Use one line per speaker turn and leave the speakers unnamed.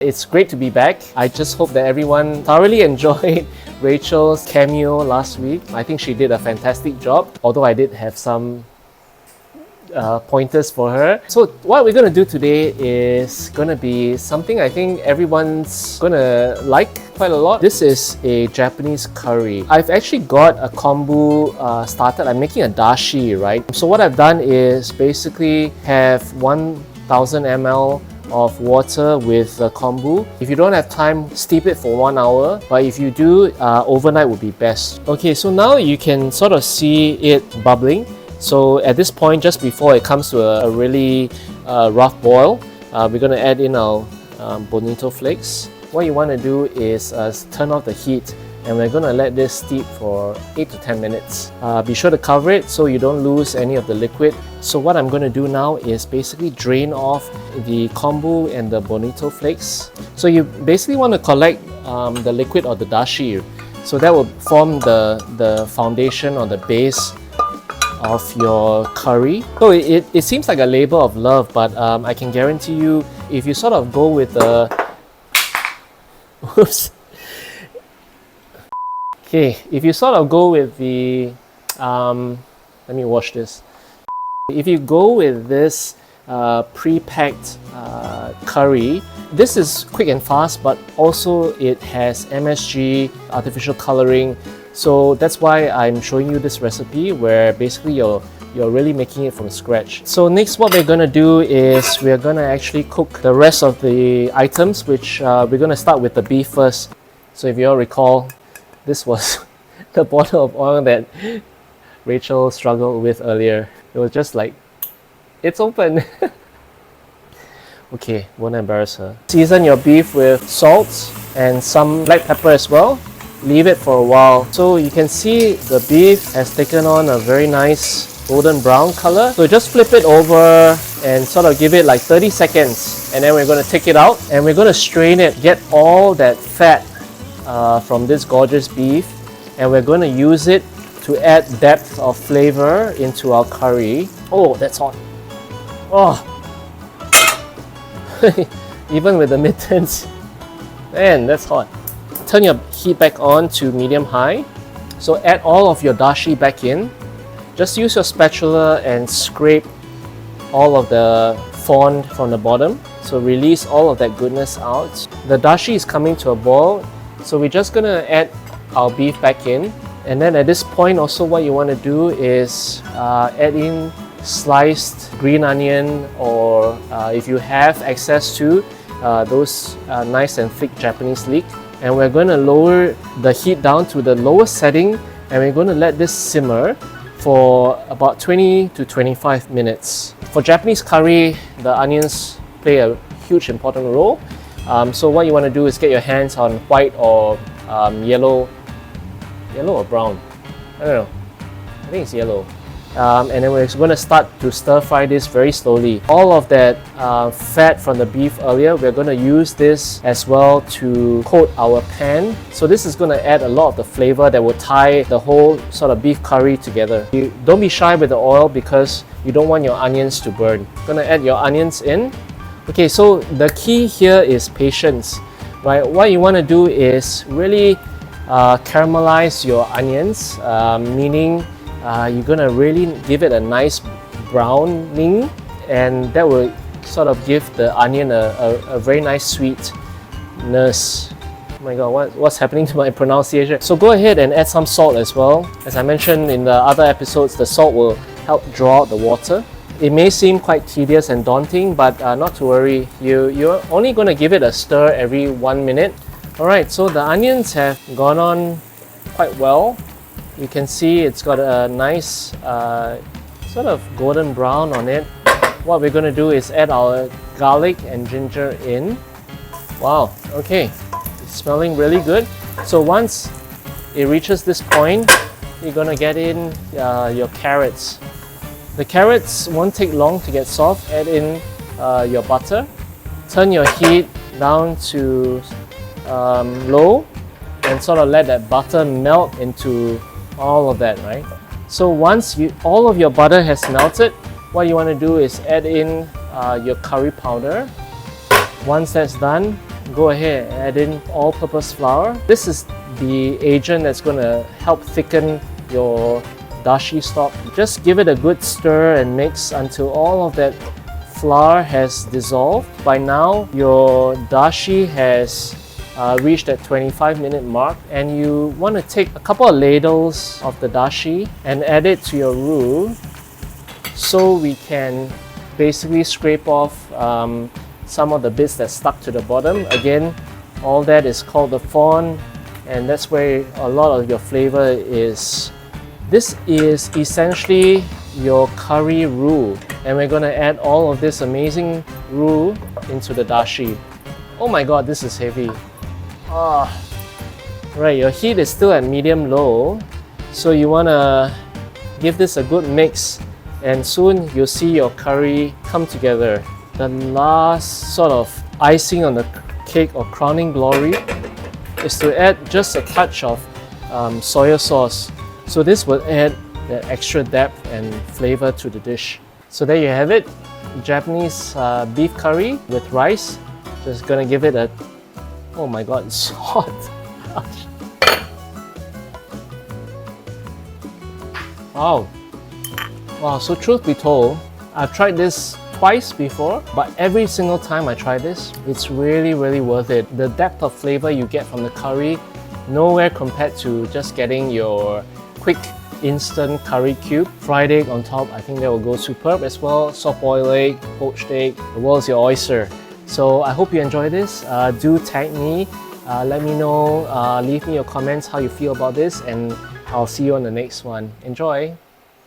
It's great to be back. I just hope that everyone thoroughly enjoyed Rachel's cameo last week. I think she did a fantastic job, although I did have some pointers for her. So what we're going to do today is going to be something I think everyone's going to like quite a lot. This is a Japanese curry. I've actually got a kombu started. I'm making a dashi, right? So what I've done is basically have 1000 ml of water with the kombu. If you don't have time, steep it for 1 hour, but if you do, overnight would be best. Okay, so now you can sort of see it bubbling. So at this point, just before it comes to a really rough boil, we're going to add in our Bonito flakes. What you want to do is turn off the heat, and we're going to let this steep for 8 to 10 minutes. Be sure to cover it so you don't lose any of the liquid. So what I'm going to do now is basically drain off the kombu and the Bonito flakes. So you basically want to collect the liquid or the dashi. So that will form the foundation or the base of your curry. So it seems like a labor of love, but I can guarantee you, if you sort of go with the... Oops. Okay, if you sort of go with the... let me wash this. If you go with this pre-packed curry, this is quick and fast, but also it has MSG, artificial coloring. So that's why I'm showing you this recipe where basically you're really making it from scratch. So next what we're gonna do is we're gonna actually cook the rest of the items, which we're gonna start with the beef first. So if you all recall, this was the bottle of oil that Rachel struggled with earlier. It was just like, it's open. Okay, won't embarrass her. Season your beef with salt and some black pepper as well. Leave it for a while. So you can see the beef has taken on a very nice golden brown color. So just flip it over and sort of give it like 30 seconds. And then we're going to take it out and we're going to strain it, get all that fat from this gorgeous beef. And we're going to use it to add depth of flavor into our curry. Oh, that's hot. Oh, even with the mittens, man, that's hot. Turn your heat back on to medium-high. So add all of your dashi back in. Just use your spatula and scrape all of the fond from the bottom. So release all of that goodness out. The dashi is coming to a boil, so we're just gonna add our beef back in. And then at this point also what you want to do is add in sliced green onion, or if you have access to those nice and thick Japanese leek. And we're going to lower the heat down to the lowest setting, and we're going to let this simmer for about 20 to 25 minutes. For Japanese curry, the onions play a huge important role. So what you want to do is get your hands on white or yellow or brown, I don't know, I think it's yellow. And then we're going to start to stir fry this very slowly. All of that fat from the beef earlier, we're going to use this as well to coat our pan. So this is going to add a lot of the flavor that will tie the whole sort of beef curry together. You don't be shy with the oil because you don't want your onions to burn. Going to add your onions in. Okay, so the key here is patience, right? What you want to do is really caramelize your onions, meaning you're gonna really give it a nice browning, and that will sort of give the onion a very nice sweetness. Oh my god, what's happening to my pronunciation? So go ahead and add some salt as well. As I mentioned in the other episodes, the salt will help draw out the water. It may seem quite tedious and daunting, but not to worry. You're only going to give it a stir every 1 minute. Alright, so the onions have gone on quite well. You can see it's got a nice sort of golden brown on it. What we're going to do is add our garlic and ginger in. Wow, okay, it's smelling really good. So once it reaches this point, you're going to get in your carrots. The carrots won't take long to get soft. Add in your butter. Turn your heat down to low and sort of let that butter melt into all of that, right? So once all of your butter has melted, what you want to do is add in your curry powder. Once that's done, go ahead and add in all-purpose flour. This is the agent that's going to help thicken your dashi stock. Just give it a good stir and mix until all of that flour has dissolved. By now, your dashi has reached that 25-minute mark, and you want to take a couple of ladles of the dashi and add it to your roux so we can basically scrape off some of the bits that stuck to the bottom. Again, all that is called the fond, and that's where a lot of your flavor is. This is essentially your curry roux, and we're going to add all of this amazing roux into the dashi. Oh my god, this is heavy. Right, your heat is still at medium-low, so you want to give this a good mix, and soon you'll see your curry come together. The last sort of icing on the cake or crowning glory is to add just a touch of soy sauce. So this will add that extra depth and flavor to the dish. So there you have it, Japanese beef curry with rice. Just gonna give it a... Oh my god, it's hot! Wow! Wow, so truth be told, I've tried this twice before, but every single time I try this, it's really worth it. The depth of flavor you get from the curry, nowhere compared to just getting your quick instant curry cube. Fried egg on top, I think that will go superb as well. Soft-boiled egg, poached egg, the world's your oyster. So I hope you enjoy this. Do tag me, let me know, leave me your comments how you feel about this, and I'll see you on the next one. Enjoy!